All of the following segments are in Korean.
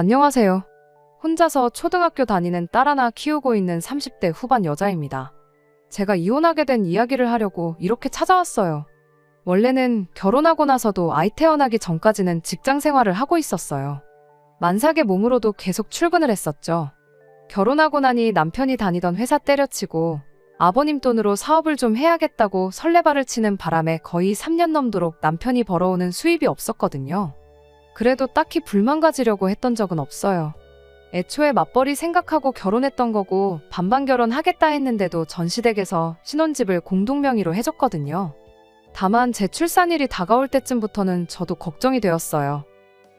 안녕하세요. 혼자서 초등학교 다니는 딸 하나 키우고 있는 30대 후반 여자입니다. 제가 이혼하게 된 이야기를 하려고 이렇게 찾아왔어요. 원래는 결혼하고 나서도 아이 태어나기 전까지는 직장 생활을 하고 있었어요. 만삭의 몸으로도 계속 출근을 했었죠. 결혼하고 나니 남편이 다니던 회사 때려치고 아버님 돈으로 사업을 좀 해야겠다고 설레발을 치는 바람에 거의 3년 넘도록 남편이 벌어오는 수입이 없었거든요. 그래도 딱히 불만 가지려고 했던 적은 없어요. 애초에 맞벌이 생각하고 결혼했던 거고 반반 결혼하겠다 했는데도 전시댁에서 신혼집을 공동명의로 해줬거든요. 다만 제 출산일이 다가올 때쯤부터는 저도 걱정이 되었어요.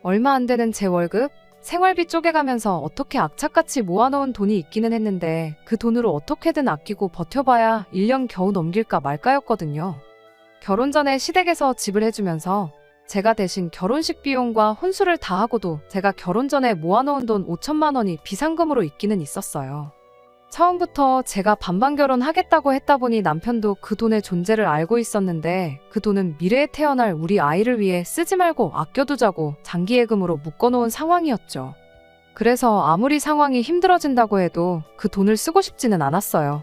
얼마 안 되는 제 월급, 생활비 쪼개가면서 어떻게 악착같이 모아놓은 돈이 있기는 했는데 그 돈으로 어떻게든 아끼고 버텨봐야 1년 겨우 넘길까 말까였거든요. 결혼 전에 시댁에서 집을 해주면서 제가 대신 결혼식 비용과 혼수를 다 하고도 제가 결혼 전에 모아놓은 돈 5천만 원이 비상금으로 있기는 있었어요. 처음부터 제가 반반 결혼하겠다고 했다 보니 남편도 그 돈의 존재를 알고 있었는데 그 돈은 미래에 태어날 우리 아이를 위해 쓰지 말고 아껴두자고 장기예금으로 묶어놓은 상황이었죠. 그래서 아무리 상황이 힘들어진다고 해도 그 돈을 쓰고 싶지는 않았어요.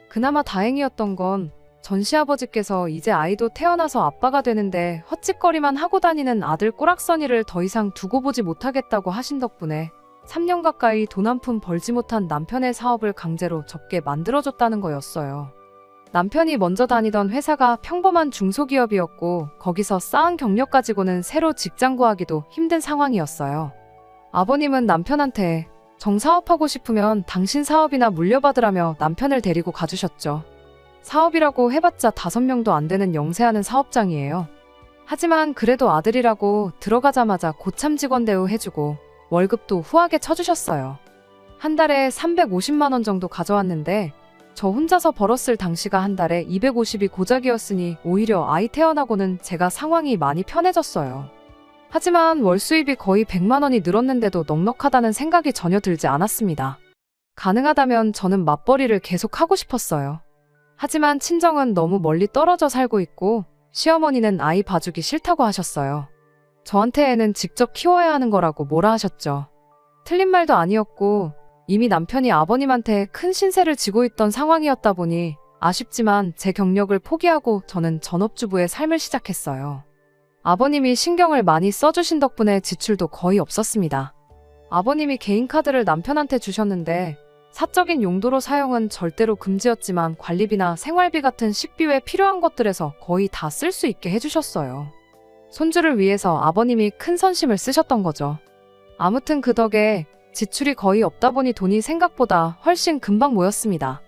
그나마 다행이었던 건 전시아버지께서 이제 아이도 태어나서 아빠가 되는데 헛짓거리만 하고 다니는 아들 꼬락서니를 더 이상 두고 보지 못하겠다고 하신 덕분에 3년 가까이 돈 한 푼 벌지 못한 남편의 사업을 강제로 접게 만들어줬다는 거였어요. 남편이 먼저 다니던 회사가 평범한 중소기업이었고 거기서 쌓은 경력 가지고는 새로 직장 구하기도 힘든 상황이었어요. 아버님은 남편한테 정사업하고 싶으면 당신 사업이나 물려받으라며 남편을 데리고 가주셨죠. 사업이라고 해봤자 5명도 안 되는 영세하는 사업장이에요. 하지만 그래도 아들이라고 들어가자마자 고참 직원 대우해주고 월급도 후하게 쳐주셨어요. 한 달에 350만 원 정도 가져왔는데 저 혼자서 벌었을 당시가 한 달에 250이 고작이었으니 오히려 아이 태어나고는 제가 상황이 많이 편해졌어요. 하지만 월 수입이 거의 100만 원이 늘었는데도 넉넉하다는 생각이 전혀 들지 않았습니다. 가능하다면 저는 맞벌이를 계속 하고 싶었어요. 하지만 친정은 너무 멀리 떨어져 살고 있고 시어머니는 아이 봐주기 싫다고 하셨어요. 저한테 애는 직접 키워야 하는 거라고 뭐라 하셨죠. 틀린 말도 아니었고 이미 남편이 아버님한테 큰 신세를 지고 있던 상황이었다 보니 아쉽지만 제 경력을 포기하고 저는 전업주부의 삶을 시작했어요. 아버님이 신경을 많이 써주신 덕분에 지출도 거의 없었습니다. 아버님이 개인카드를 남편한테 주셨는데 사적인 용도로 사용은 절대로 금지였지만 관리비나 생활비 같은 식비 외 필요한 것들에서 거의 다 쓸 수 있게 해주셨어요. 손주를 위해서 아버님이 큰 선심을 쓰셨던 거죠. 아무튼 그 덕에 지출이 거의 없다 보니 돈이 생각보다 훨씬 금방 모였습니다.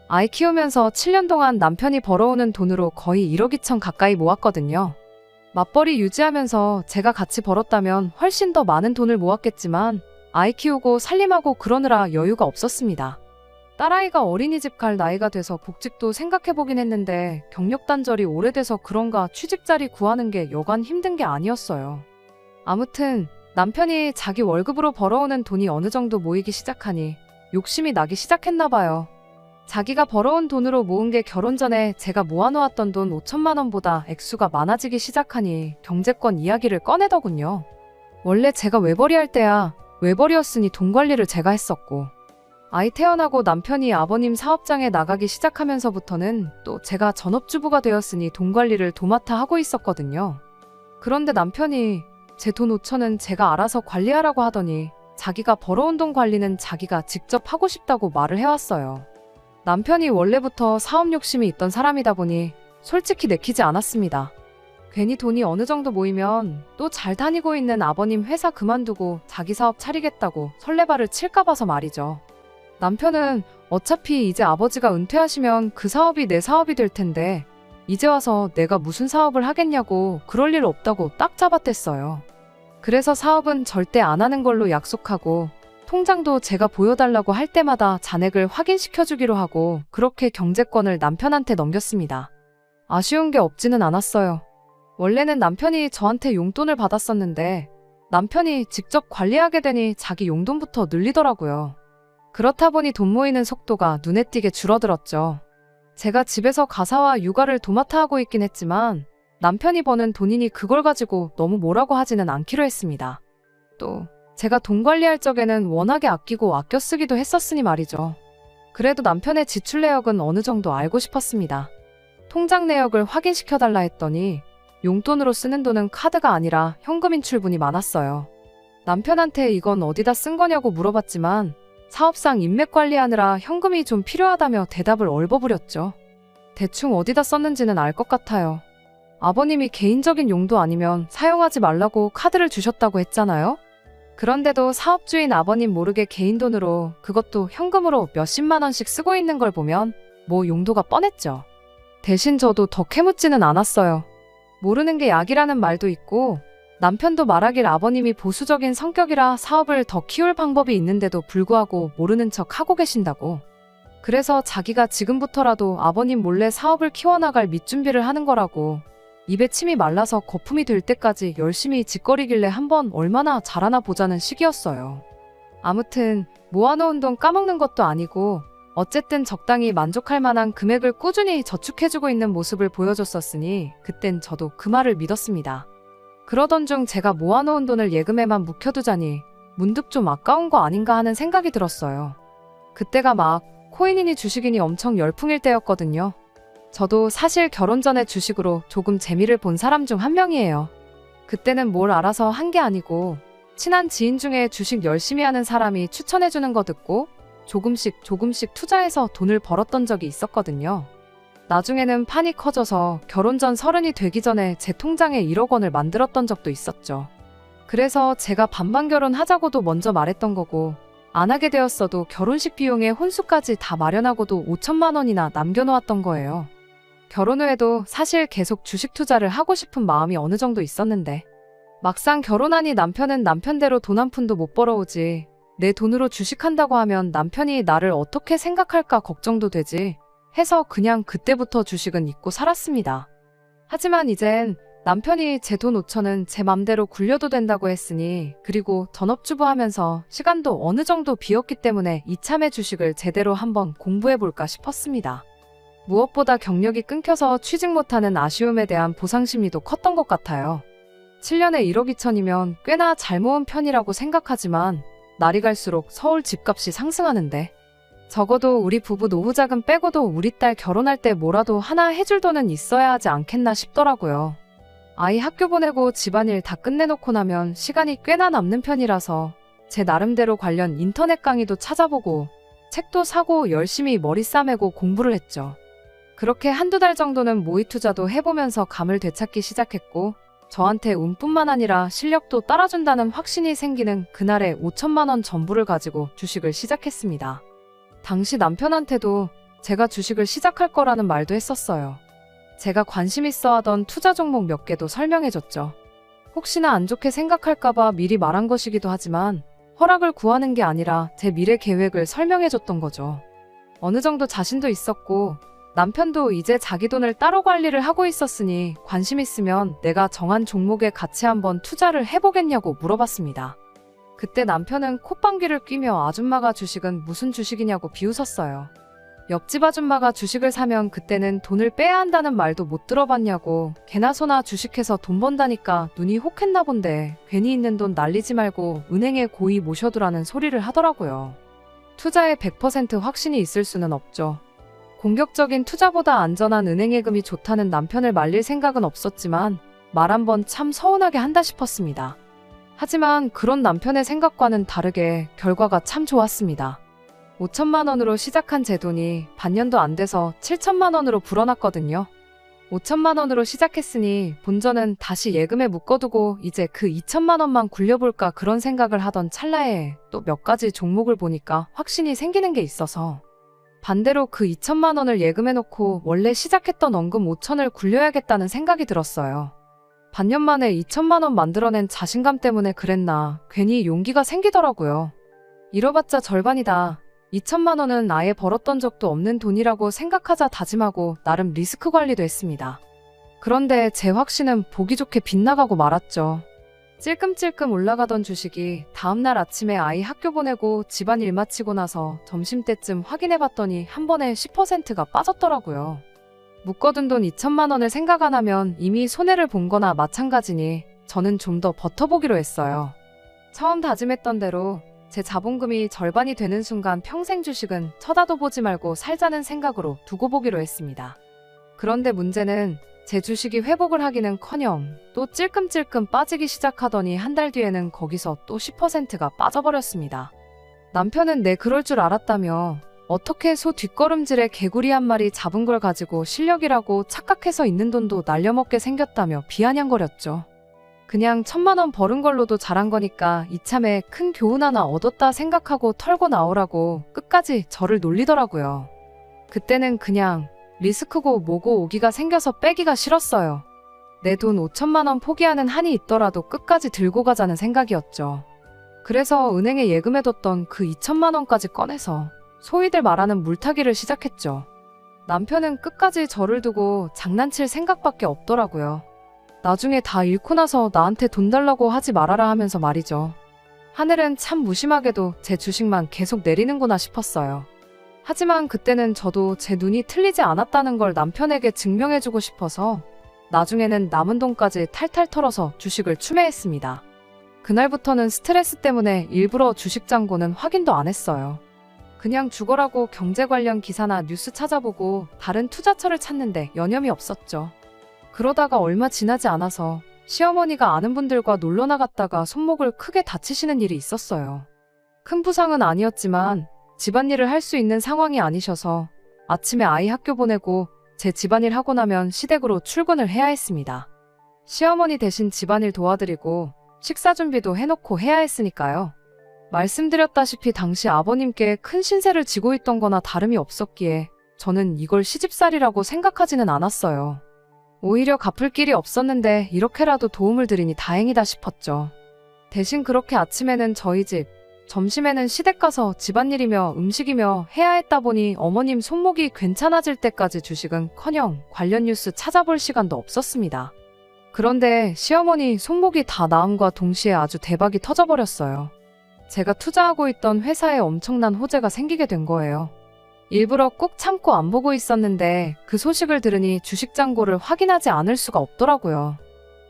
아이 키우면서 7년 동안 남편이 벌어오는 돈으로 거의 1억 2천 가까이 모았거든요. 맞벌이 유지하면서 제가 같이 벌었다면 훨씬 더 많은 돈을 모았겠지만 아이 키우고 살림하고 그러느라 여유가 없었습니다. 딸아이가 어린이집 갈 나이가 돼서 복직도 생각해보긴 했는데 경력 단절이 오래돼서 그런가 취직 자리 구하는 게 여간 힘든 게 아니었어요. 아무튼 남편이 자기 월급으로 벌어오는 돈이 어느 정도 모이기 시작하니 욕심이 나기 시작했나 봐요. 자기가 벌어온 돈으로 모은 게 결혼 전에 제가 모아놓았던 돈 5천만 원보다 액수가 많아지기 시작하니 경제권 이야기를 꺼내더군요. 원래 제가 외벌이할 때야 외벌이였으니 돈 관리를 제가 했었고 아이 태어나고 남편이 아버님 사업장에 나가기 시작하면서부터는 또 제가 전업주부가 되었으니 돈 관리를 도맡아 하고 있었거든요. 그런데 남편이 제 돈 5천은 제가 알아서 관리하라고 하더니 자기가 벌어온 돈 관리는 자기가 직접 하고 싶다고 말을 해왔어요. 남편이 원래부터 사업 욕심이 있던 사람이다 보니 솔직히 내키지 않았습니다. 괜히 돈이 어느 정도 모이면 또 잘 다니고 있는 아버님 회사 그만두고 자기 사업 차리겠다고 설레발을 칠까 봐서 말이죠. 남편은 어차피 이제 아버지가 은퇴하시면 그 사업이 내 사업이 될 텐데 이제 와서 내가 무슨 사업을 하겠냐고 그럴 일 없다고 딱 잡아댔어요. 그래서 사업은 절대 안 하는 걸로 약속하고 통장도 제가 보여달라고 할 때마다 잔액을 확인시켜주기로 하고 그렇게 경제권을 남편한테 넘겼습니다. 아쉬운 게 없지는 않았어요. 원래는 남편이 저한테 용돈을 받았었는데 남편이 직접 관리하게 되니 자기 용돈부터 늘리더라고요. 그렇다 보니 돈 모이는 속도가 눈에 띄게 줄어들었죠. 제가 집에서 가사와 육아를 도맡아 하고 있긴 했지만 남편이 버는 돈이니 그걸 가지고 너무 뭐라고 하지는 않기로 했습니다. 또 제가 돈 관리할 적에는 워낙에 아끼고 아껴 쓰기도 했었으니 말이죠. 그래도 남편의 지출 내역은 어느 정도 알고 싶었습니다. 통장 내역을 확인시켜달라 했더니 용돈으로 쓰는 돈은 카드가 아니라 현금 인출분이 많았어요. 남편한테 이건 어디다 쓴 거냐고 물어봤지만 사업상 인맥 관리하느라 현금이 좀 필요하다며 대답을 얼버무렸죠. 대충 어디다 썼는지는 알 것 같아요. 아버님이 개인적인 용도 아니면 사용하지 말라고 카드를 주셨다고 했잖아요. 그런데도 사업주인 아버님 모르게 개인 돈으로, 그것도 현금으로 몇십만 원씩 쓰고 있는 걸 보면 뭐 용도가 뻔했죠. 대신 저도 더 캐묻지는 않았어요. 모르는 게 약이라는 말도 있고, 남편도 말하길 아버님이 보수적인 성격이라 사업을 더 키울 방법이 있는데도 불구하고 모르는 척 하고 계신다고. 그래서 자기가 지금부터라도 아버님 몰래 사업을 키워나갈 밑준비를 하는 거라고. 입에 침이 말라서 거품이 될 때까지 열심히 짓거리길래 한번 얼마나 잘하나 보자는 시기였어요. 아무튼 모아놓은 돈 까먹는 것도 아니고 어쨌든 적당히 만족할 만한 금액을 꾸준히 저축해주고 있는 모습을 보여줬었으니 그땐 저도 그 말을 믿었습니다. 그러던 중 제가 모아놓은 돈을 예금에만 묵혀두자니 문득 좀 아까운 거 아닌가 하는 생각이 들었어요. 그때가 막 코인이니 주식이니 엄청 열풍일 때였거든요. 저도 사실 결혼 전에 주식으로 조금 재미를 본 사람 중 한 명이에요. 그때는 뭘 알아서 한 게 아니고 친한 지인 중에 주식 열심히 하는 사람이 추천해주는 거 듣고 조금씩 투자해서 돈을 벌었던 적이 있었거든요. 나중에는 판이 커져서 결혼 전 30이 되기 전에 제 통장에 1억 원을 만들었던 적도 있었죠. 그래서 제가 반반 결혼하자고도 먼저 말했던 거고, 안 하게 되었어도 결혼식 비용에 혼수까지 다 마련하고도 5천만 원이나 남겨놓았던 거예요. 결혼 후에도 사실 계속 주식 투자를 하고 싶은 마음이 어느 정도 있었는데 막상 결혼하니 남편은 남편대로 돈 한 푼도 못 벌어오지, 내 돈으로 주식한다고 하면 남편이 나를 어떻게 생각할까 걱정도 되지 해서 그냥 그때부터 주식은 잊고 살았습니다. 하지만 이젠 남편이 제 돈 5천은 제 맘대로 굴려도 된다고 했으니, 그리고 전업주부 하면서 시간도 어느 정도 비었기 때문에 이참에 주식을 제대로 한번 공부해볼까 싶었습니다. 무엇보다 경력이 끊겨서 취직 못하는 아쉬움에 대한 보상심리도 컸던 것 같아요. 7년에 1억 2천이면 꽤나 잘 모은 편이라고 생각하지만 날이 갈수록 서울 집값이 상승하는데 적어도 우리 부부 노후자금 빼고도 우리 딸 결혼할 때 뭐라도 하나 해줄 돈은 있어야 하지 않겠나 싶더라고요. 아이 학교 보내고 집안일 다 끝내놓고 나면 시간이 꽤나 남는 편이라서 제 나름대로 관련 인터넷 강의도 찾아보고 책도 사고 열심히 머리 싸매고 공부를 했죠. 그렇게 한두 달 정도는 모의 투자도 해보면서 감을 되찾기 시작했고, 저한테 운뿐만 아니라 실력도 따라준다는 확신이 생기는 그날에 5천만 원 전부를 가지고 주식을 시작했습니다. 당시 남편한테도 제가 주식을 시작할 거라는 말도 했었어요. 제가 관심 있어 하던 투자 종목 몇 개도 설명해줬죠. 혹시나 안 좋게 생각할까봐 미리 말한 것이기도 하지만 허락을 구하는 게 아니라 제 미래 계획을 설명해줬던 거죠. 어느 정도 자신도 있었고 남편도 이제 자기 돈을 따로 관리를 하고 있었으니 관심 있으면 내가 정한 종목에 같이 한번 투자를 해보겠냐고 물어봤습니다. 그때 남편은 콧방귀를 뀌며 아줌마가 주식은 무슨 주식이냐고 비웃었어요. 옆집 아줌마가 주식을 사면 그때는 돈을 빼야 한다는 말도 못 들어봤냐고, 개나 소나 주식해서 돈 번다니까 눈이 혹했나 본데 괜히 있는 돈 날리지 말고 은행에 고이 모셔두라는 소리를 하더라고요. 투자에 100% 확신이 있을 수는 없죠. 공격적인 투자보다 안전한 은행 예금이 좋다는 남편을 말릴 생각은 없었지만 말 한번 참 서운하게 한다 싶었습니다. 하지만 그런 남편의 생각과는 다르게 결과가 참 좋았습니다. 5천만 원으로 시작한 제 돈이 반년도 안 돼서 7천만 원으로 불어났거든요. 5천만 원으로 시작했으니 본전은 다시 예금에 묶어두고 이제 그 2천만 원만 굴려볼까 그런 생각을 하던 찰나에 또 몇 가지 종목을 보니까 확신이 생기는 게 있어서 반대로 그 2천만 원을 예금에 놓고 원래 시작했던 원금 5천을 굴려야겠다는 생각이 들었어요. 반년 만에 2천만 원 만들어낸 자신감 때문에 그랬나 괜히 용기가 생기더라고요. 잃어봤자 절반이다. 2천만 원은 아예 벌었던 적도 없는 돈이라고 생각하자 다짐하고 나름 리스크 관리도 했습니다. 그런데 제 확신은 보기 좋게 빗나가고 말았죠. 찔끔찔끔 올라가던 주식이 다음날 아침에 아이 학교 보내고 집안일 마치고 나서 점심때쯤 확인해봤더니 한 번에 10%가 빠졌더라고요. 묶어둔 돈 2천만 원을 생각 안 하면 이미 손해를 본 거나 마찬가지니 저는 좀 더 버텨보기로 했어요. 처음 다짐했던 대로 제 자본금이 절반이 되는 순간 평생 주식은 쳐다도 보지 말고 살자는 생각으로 두고 보기로 했습니다. 그런데 문제는 제 주식이 회복을 하기는커녕 또 찔끔찔끔 빠지기 시작하더니 한 달 뒤에는 거기서 또 10%가 빠져버렸습니다. 남편은 그럴 줄 알았다며 어떻게 소 뒷걸음질에 개구리 한 마리 잡은 걸 가지고 실력이라고 착각해서 있는 돈도 날려먹게 생겼다며 비아냥거렸죠. 그냥 1,000만 원 벌은 걸로도 잘한 거니까 이참에 큰 교훈 하나 얻었다 생각하고 털고 나오라고 끝까지 저를 놀리더라고요. 그때는 그냥 리스크고 뭐고 오기가 생겨서 빼기가 싫었어요. 내 돈 5,000만 원 포기하는 한이 있더라도 끝까지 들고 가자는 생각이었죠. 그래서 은행에 예금해뒀던 그 2,000만 원까지 꺼내서 소위들 말하는 물타기를 시작했죠. 남편은 끝까지 저를 두고 장난칠 생각밖에 없더라고요. 나중에 다 잃고 나서 나한테 돈 달라고 하지 말아라 하면서 말이죠. 하늘은 참 무심하게도 제 주식만 계속 내리는구나 싶었어요. 하지만 그때는 저도 제 눈이 틀리지 않았다는 걸 남편에게 증명해주고 싶어서 나중에는 남은 돈까지 탈탈 털어서 주식을 추매했습니다. 그날부터는 스트레스 때문에 일부러 주식 잔고는 확인도 안 했어요. 그냥 죽어라고 경제 관련 기사나 뉴스 찾아보고 다른 투자처를 찾는데 여념이 없었죠. 그러다가 얼마 지나지 않아서 시어머니가 아는 분들과 놀러 나갔다가 손목을 크게 다치시는 일이 있었어요. 큰 부상은 아니었지만 집안일을 할 수 있는 상황이 아니셔서 아침에 아이 학교 보내고 제 집안일 하고 나면 시댁으로 출근을 해야 했습니다. 시어머니 대신 집안일 도와드리고 식사 준비도 해놓고 해야 했으니까요. 말씀드렸다시피 당시 아버님께 큰 신세를 지고 있던 거나 다름이 없었기에 저는 이걸 시집살이라고 생각하지는 않았어요. 오히려 갚을 길이 없었는데 이렇게라도 도움을 드리니 다행이다 싶었죠. 대신 그렇게 아침에는 저희 집, 점심에는 시댁 가서 집안일이며 음식이며 해야 했다 보니 어머님 손목이 괜찮아질 때까지 주식은커녕 관련 뉴스 찾아볼 시간도 없었습니다. 그런데 시어머니 손목이 다 나음과 동시에 아주 대박이 터져버렸어요. 제가 투자하고 있던 회사에 엄청난 호재가 생기게 된 거예요. 일부러 꾹 참고 안 보고 있었는데 그 소식을 들으니 주식 잔고를 확인하지 않을 수가 없더라고요.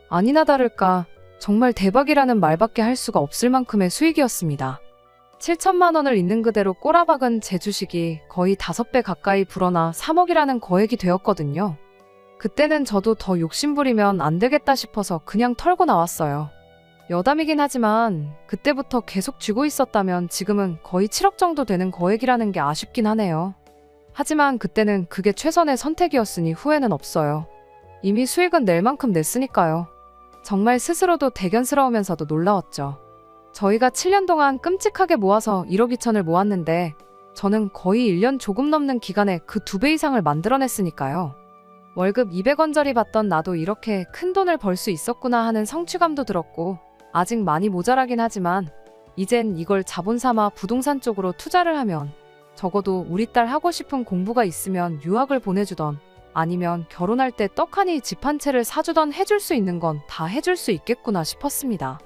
아니나 다를까 정말 대박이라는 말밖에 할 수가 없을 만큼의 수익이었습니다. 7,000만 원을 있는 그대로 꼬라박은 제 주식이 거의 5배 가까이 불어나 3억이라는 거액이 되었거든요. 그때는 저도 더 욕심부리면 안 되겠다 싶어서 그냥 털고 나왔어요. 여담이긴 하지만 그때부터 계속 쥐고 있었다면 지금은 거의 7억 정도 되는 거액이라는 게 아쉽긴 하네요. 하지만 그때는 그게 최선의 선택이었으니 후회는 없어요. 이미 수익은 낼 만큼 냈으니까요. 정말 스스로도 대견스러우면서도 놀라웠죠. 저희가 7년 동안 끔찍하게 모아서 1억 2천을 모았는데 저는 거의 1년 조금 넘는 기간에 그 2배 이상을 만들어냈으니까요. 월급 200원짜리 받던 나도 이렇게 큰 돈을 벌 수 있었구나 하는 성취감도 들었고 아직 많이 모자라긴 하지만 이젠 이걸 자본 삼아 부동산 쪽으로 투자를 하면 적어도 우리 딸 하고 싶은 공부가 있으면 유학을 보내주던 아니면 결혼할 때 떡하니 집 한 채를 사주던 해줄 수 있는 건 다 해줄 수 있겠구나 싶었습니다.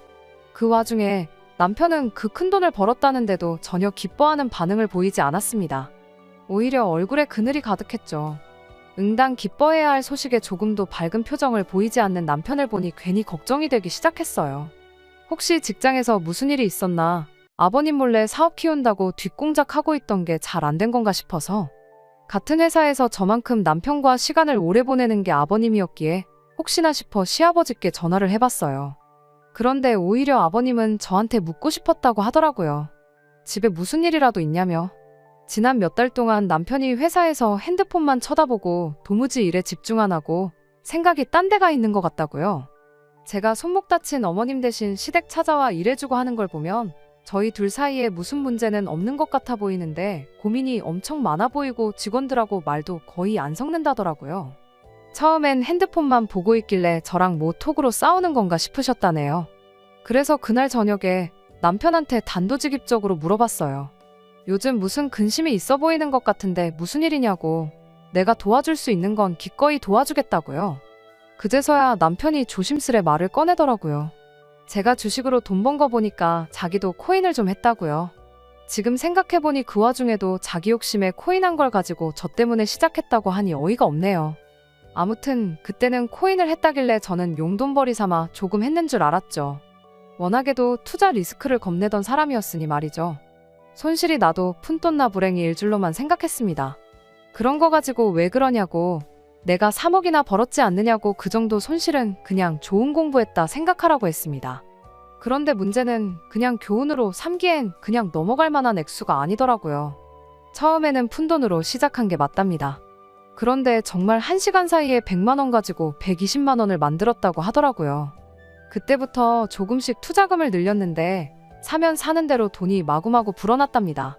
그 와중에 남편은 그 큰 돈을 벌었다는데도 전혀 기뻐하는 반응을 보이지 않았습니다. 오히려 얼굴에 그늘이 가득했죠. 응당 기뻐해야 할 소식에 조금도 밝은 표정을 보이지 않는 남편을 보니 괜히 걱정이 되기 시작했어요. 혹시 직장에서 무슨 일이 있었나, 아버님 몰래 사업 키운다고 뒷공작하고 있던 게 잘 안 된 건가 싶어서 같은 회사에서 저만큼 남편과 시간을 오래 보내는 게 아버님이었기에 혹시나 싶어 시아버지께 전화를 해봤어요. 그런데 오히려 아버님은 저한테 묻고 싶었다고 하더라고요. 집에 무슨 일이라도 있냐며. 지난 몇 달 동안 남편이 회사에서 핸드폰만 쳐다보고 도무지 일에 집중 안 하고 생각이 딴 데가 있는 것 같다고요. 제가 손목 다친 어머님 대신 시댁 찾아와 일해주고 하는 걸 보면 저희 둘 사이에 무슨 문제는 없는 것 같아 보이는데 고민이 엄청 많아 보이고 직원들하고 말도 거의 안 섞는다더라고요. 처음엔 핸드폰만 보고 있길래 저랑 뭐 톡으로 싸우는 건가 싶으셨다네요. 그래서 그날 저녁에 남편한테 단도직입적으로 물어봤어요. 요즘 무슨 근심이 있어 보이는 것 같은데 무슨 일이냐고. 내가 도와줄 수 있는 건 기꺼이 도와주겠다고요. 그제서야 남편이 조심스레 말을 꺼내더라고요. 제가 주식으로 돈 번 거 보니까 자기도 코인을 좀 했다고요. 지금 생각해보니 그 와중에도 자기 욕심에 코인 한 걸 가지고 저 때문에 시작했다고 하니 어이가 없네요. 아무튼 그때는 코인을 했다길래 저는 용돈벌이 삼아 조금 했는 줄 알았죠. 워낙에도 투자 리스크를 겁내던 사람이었으니 말이죠. 손실이 나도 푼돈나 불행이일 줄로만 생각했습니다. 그런 거 가지고 왜 그러냐고, 내가 3억이나 벌었지 않느냐고 그 정도 손실은 그냥 좋은 공부했다 생각하라고 했습니다. 그런데 문제는 그냥 교훈으로 삼기엔 그냥 넘어갈 만한 액수가 아니더라고요. 처음에는 푼돈으로 시작한 게 맞답니다. 그런데 정말 1시간 사이에 100만 원 가지고 120만 원을 만들었다고 하더라고요. 그때부터 조금씩 투자금을 늘렸는데 사면 사는 대로 돈이 마구마구 불어났답니다.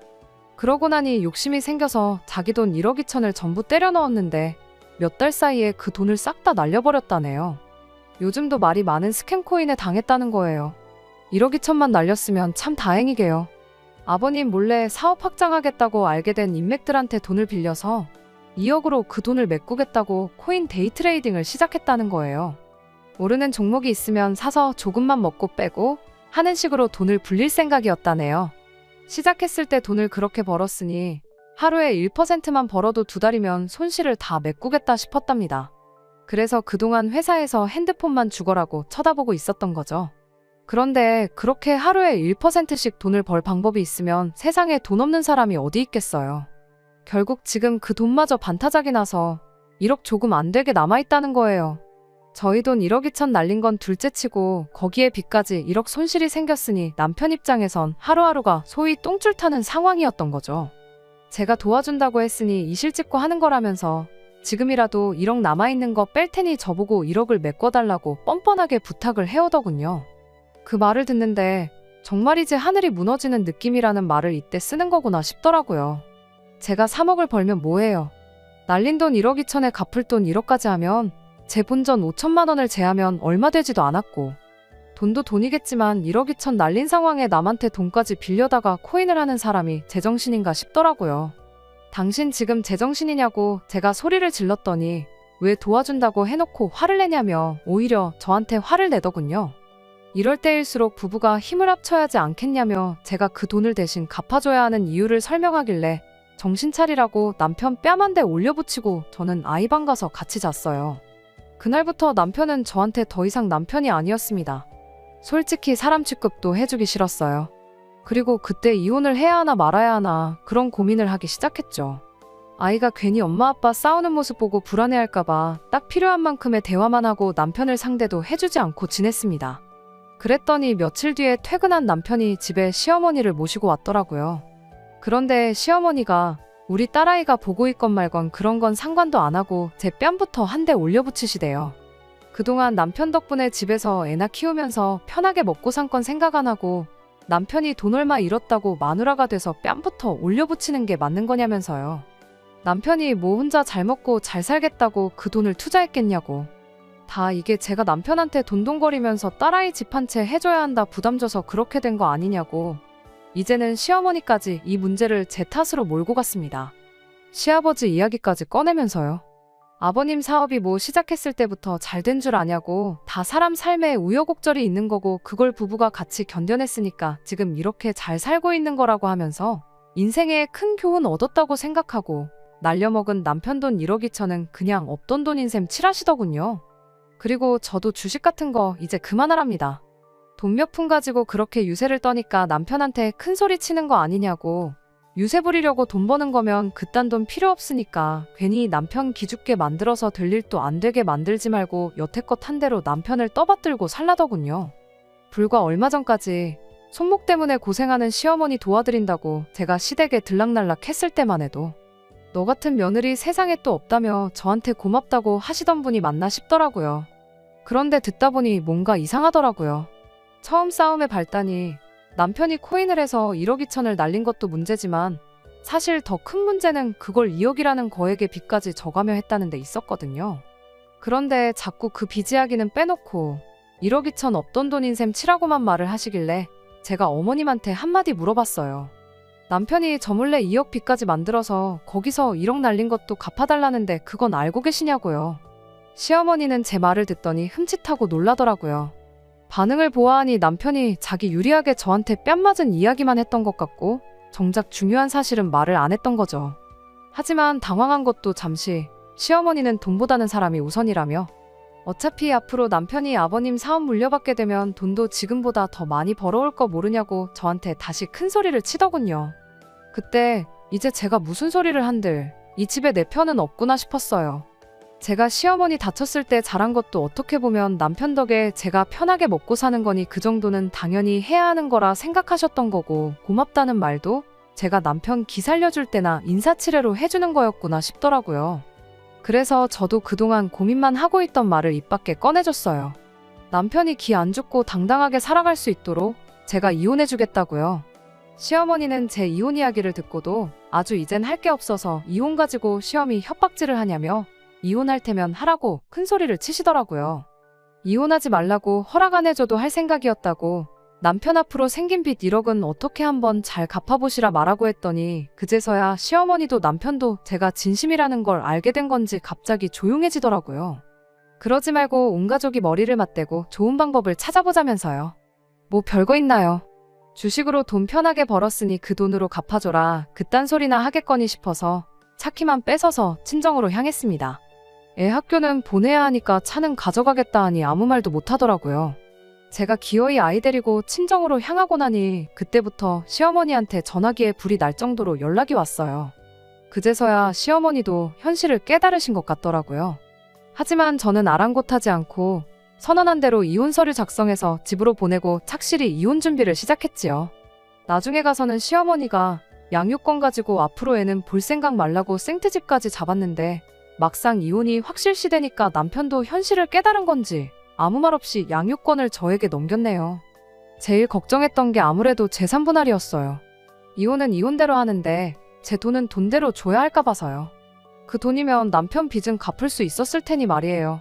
그러고 나니 욕심이 생겨서 자기 돈 1억 2천을 전부 때려 넣었는데 몇 달 사이에 그 돈을 싹 다 날려버렸다네요. 요즘도 말이 많은 스캠 코인에 당했다는 거예요. 1억 2천만 날렸으면 참 다행이게요. 아버님 몰래 사업 확장하겠다고 알게 된 인맥들한테 돈을 빌려서 2억으로 그 돈을 메꾸겠다고 코인 데이 트레이딩을 시작했다는 거예요. 오르는 종목이 있으면 사서 조금만 먹고 빼고 하는 식으로 돈을 불릴 생각이었다네요. 시작했을 때 돈을 그렇게 벌었으니 하루에 1%만 벌어도 2달이면 손실을 다 메꾸겠다 싶었답니다. 그래서 그동안 회사에서 핸드폰만 죽어라고 쳐다보고 있었던 거죠. 그런데 그렇게 하루에 1%씩 돈을 벌 방법이 있으면 세상에 돈 없는 사람이 어디 있겠어요. 결국 지금 그 돈마저 반타작이 나서 1억 조금 안 되게 남아있다는 거예요. 저희 돈 1억 2천 날린 건 둘째치고 거기에 빚까지 1억 손실이 생겼으니 남편 입장에선 하루하루가 소위 똥줄 타는 상황이었던 거죠. 제가 도와준다고 했으니 이실 찍고 하는 거라면서 지금이라도 1억 남아있는 거 뺄 테니 저보고 1억을 메꿔달라고 뻔뻔하게 부탁을 해오더군요. 그 말을 듣는데 정말이지 하늘이 무너지는 느낌이라는 말을 이때 쓰는 거구나 싶더라고요. 제가 3억을 벌면 뭐해요. 날린 돈 1억 2천에 갚을 돈 1억까지 하면 제 본전 5천만 원을 제하면 얼마 되지도 않았고, 돈도 돈이겠지만 1억 2천 날린 상황에 남한테 돈까지 빌려다가 코인을 하는 사람이 제정신인가 싶더라고요. 당신 지금 제정신이냐고 제가 소리를 질렀더니 왜 도와준다고 해놓고 화를 내냐며 오히려 저한테 화를 내더군요. 이럴 때일수록 부부가 힘을 합쳐야지 않겠냐며 제가 그 돈을 대신 갚아줘야 하는 이유를 설명하길래 정신 차리라고 남편 뺨 한 대 올려붙이고 저는 아이방 가서 같이 잤어요. 그날부터 남편은 저한테 더 이상 남편이 아니었습니다. 솔직히 사람 취급도 해주기 싫었어요. 그리고 그때 이혼을 해야 하나 말아야 하나 그런 고민을 하기 시작했죠. 아이가 괜히 엄마 아빠 싸우는 모습 보고 불안해할까봐 딱 필요한 만큼의 대화만 하고 남편을 상대도 해주지 않고 지냈습니다. 그랬더니 며칠 뒤에 퇴근한 남편이 집에 시어머니를 모시고 왔더라고요. 그런데 시어머니가 우리 딸아이가 보고 있건 말건 그런 건 상관도 안 하고 제 뺨부터 한 대 올려붙이시대요. 그동안 남편 덕분에 집에서 애나 키우면서 편하게 먹고 산 건 생각 안 하고 남편이 돈 얼마 잃었다고 마누라가 돼서 뺨부터 올려붙이는 게 맞는 거냐면서요. 남편이 뭐 혼자 잘 먹고 잘 살겠다고 그 돈을 투자했겠냐고. 다 이게 제가 남편한테 돈돈거리면서 딸아이 집 한 채 해줘야 한다 부담 줘서 그렇게 된 거 아니냐고. 이제는 시어머니까지 이 문제를 제 탓으로 몰고 갔습니다. 시아버지 이야기까지 꺼내면서요. 아버님 사업이 뭐 시작했을 때부터 잘 된 줄 아냐고. 다 사람 삶에 우여곡절이 있는 거고 그걸 부부가 같이 견뎌냈으니까 지금 이렇게 잘 살고 있는 거라고 하면서 인생에 큰 교훈 얻었다고 생각하고 날려먹은 남편 돈 1억 2천은 그냥 없던 돈인 셈 칠하시더군요. 그리고 저도 주식 같은 거 이제 그만하랍니다. 돈 몇 푼 가지고 그렇게 유세를 떠니까 남편한테 큰 소리 치는 거 아니냐고. 유세 부리려고 돈 버는 거면 그딴 돈 필요 없으니까 괜히 남편 기죽게 만들어서 될 일도 안 되게 만들지 말고 여태껏 한 대로 남편을 떠받들고 살라더군요. 불과 얼마 전까지 손목 때문에 고생하는 시어머니 도와드린다고 제가 시댁에 들락날락 했을 때만 해도 너 같은 며느리 세상에 또 없다며 저한테 고맙다고 하시던 분이 맞나 싶더라고요. 그런데 듣다 보니 뭔가 이상하더라고요. 처음 싸움의 발단이 남편이 코인을 해서 1억 2천을 날린 것도 문제지만 사실 더 큰 문제는 그걸 2억이라는 거액의 빚까지 져가며 했다는 데 있었거든요. 그런데 자꾸 그 빚 이야기는 빼놓고 1억 2천 없던 돈인 셈 치라고만 말을 하시길래 제가 어머님한테 한마디 물어봤어요. 남편이 저 몰래 2억 빚까지 만들어서 거기서 1억 날린 것도 갚아달라는데 그건 알고 계시냐고요. 시어머니는 제 말을 듣더니 흠칫하고 놀라더라고요. 반응을 보아하니 남편이 자기 유리하게 저한테 뺨 맞은 이야기만 했던 것 같고 정작 중요한 사실은 말을 안 했던 거죠. 하지만 당황한 것도 잠시 시어머니는 돈보다는 사람이 우선이라며 어차피 앞으로 남편이 아버님 사업 물려받게 되면 돈도 지금보다 더 많이 벌어올 거 모르냐고 저한테 다시 큰 소리를 치더군요. 그때 이제 제가 무슨 소리를 한들 이 집에 내 편은 없구나 싶었어요. 제가 시어머니 다쳤을 때 잘한 것도 어떻게 보면 남편 덕에 제가 편하게 먹고 사는 거니 그 정도는 당연히 해야 하는 거라 생각하셨던 거고, 고맙다는 말도 제가 남편 기 살려줄 때나 인사치레로 해주는 거였구나 싶더라고요. 그래서 저도 그동안 고민만 하고 있던 말을 입 밖에 꺼내줬어요. 남편이 기 안 죽고 당당하게 살아갈 수 있도록 제가 이혼해주겠다고요. 시어머니는 제 이혼 이야기를 듣고도 아주 이젠 할 게 없어서 이혼 가지고 시어미 협박질을 하냐며 이혼할 테면 하라고 큰 소리를 치시더라고요. 이혼하지 말라고 허락 안 해줘도 할 생각이었다고, 남편 앞으로 생긴 빚 1억은 어떻게 한번 잘 갚아보시라 말하고 했더니 그제서야 시어머니도 남편도 제가 진심이라는 걸 알게 된 건지 갑자기 조용해지더라고요. 그러지 말고 온 가족이 머리를 맞대고 좋은 방법을 찾아보자면서요. 뭐 별거 있나요? 주식으로 돈 편하게 벌었으니 그 돈으로 갚아줘라, 그딴 소리나 하겠거니 싶어서 차키만 뺏어서 친정으로 향했습니다. 애 학교는 보내야 하니까 차는 가져가겠다 하니 아무 말도 못하더라고요. 제가 기어이 아이 데리고 친정으로 향하고 나니 그때부터 시어머니한테 전화기에 불이 날 정도로 연락이 왔어요. 그제서야 시어머니도 현실을 깨달으신 것 같더라고요. 하지만 저는 아랑곳하지 않고 선언한 대로 이혼 서류 작성해서 집으로 보내고 착실히 이혼 준비를 시작했지요. 나중에 가서는 시어머니가 양육권 가지고 앞으로 애는 볼 생각 말라고 생트집까지 잡았는데, 막상 이혼이 확실시되니까 남편도 현실을 깨달은 건지 아무 말 없이 양육권을 저에게 넘겼네요. 제일 걱정했던 게 아무래도 재산 분할이었어요. 이혼은 이혼대로 하는데 제 돈은 돈대로 줘야 할까 봐서요. 그 돈이면 남편 빚은 갚을 수 있었을 테니 말이에요.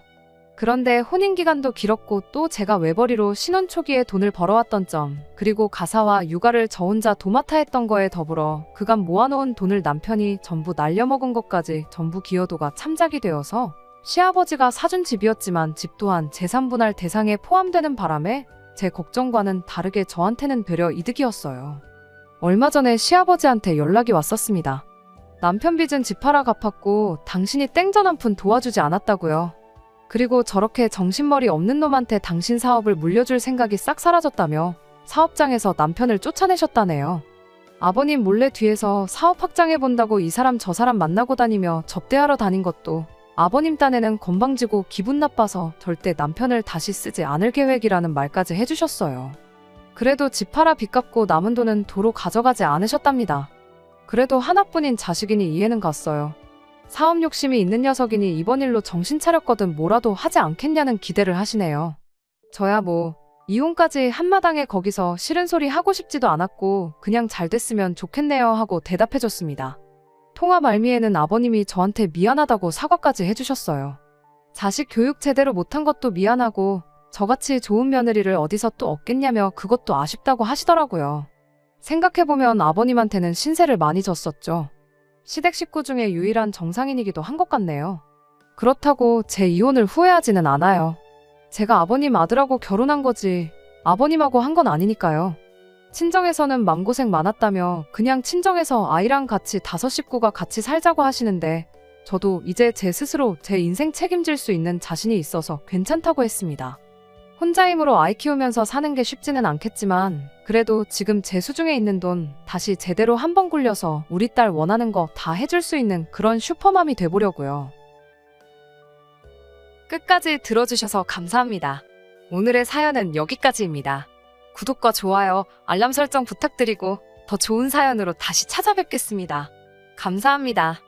그런데 혼인기간도 길었고 또 제가 외벌이로 신혼 초기에 돈을 벌어왔던 점, 그리고 가사와 육아를 저 혼자 도맡아 했던 거에 더불어 그간 모아놓은 돈을 남편이 전부 날려먹은 것까지 전부 기여도가 참작이 되어서 시아버지가 사준 집이었지만 집 또한 재산분할 대상에 포함되는 바람에 제 걱정과는 다르게 저한테는 되려 이득이었어요. 얼마 전에 시아버지한테 연락이 왔었습니다. 남편 빚은 집 팔아 갚았고 당신이 땡전 한 푼 도와주지 않았다고요. 그리고 저렇게 정신머리 없는 놈한테 당신 사업을 물려줄 생각이 싹 사라졌다며 사업장에서 남편을 쫓아내셨다네요. 아버님 몰래 뒤에서 사업 확장해본다고 이 사람 저 사람 만나고 다니며 접대하러 다닌 것도 아버님 딴에는 건방지고 기분 나빠서 절대 남편을 다시 쓰지 않을 계획이라는 말까지 해주셨어요. 그래도 집 팔아 빚 갚고 남은 돈은 도로 가져가지 않으셨답니다. 그래도 하나뿐인 자식이니 이해는 갔어요. 사업 욕심이 있는 녀석이니 이번 일로 정신 차렸거든 뭐라도 하지 않겠냐는 기대를 하시네요. 저야 뭐 이혼까지 한마당에 거기서 싫은 소리 하고 싶지도 않았고 그냥 잘 됐으면 좋겠네요 하고 대답해줬습니다. 통화 말미에는 아버님이 저한테 미안하다고 사과까지 해주셨어요. 자식 교육 제대로 못한 것도 미안하고 저같이 좋은 며느리를 어디서 또 얻겠냐며 그것도 아쉽다고 하시더라고요. 생각해보면 아버님한테는 신세를 많이 졌었죠. 시댁 식구 중에 유일한 정상인이기도 한 것 같네요. 그렇다고 제 이혼을 후회하지는 않아요. 제가 아버님 아들하고 결혼한 거지 아버님하고 한 건 아니니까요. 친정에서는 맘고생 많았다며 그냥 친정에서 아이랑 같이 5 식구가 같이 살자고 하시는데 저도 이제 제 스스로 제 인생 책임질 수 있는 자신이 있어서 괜찮다고 했습니다. 혼자 힘으로 아이 키우면서 사는 게 쉽지는 않겠지만 그래도 지금 제 수중에 있는 돈 다시 제대로 한번 굴려서 우리 딸 원하는 거 다 해줄 수 있는 그런 슈퍼맘이 돼보려고요. 끝까지 들어주셔서 감사합니다. 오늘의 사연은 여기까지입니다. 구독과 좋아요, 알람 설정 부탁드리고 더 좋은 사연으로 다시 찾아뵙겠습니다. 감사합니다.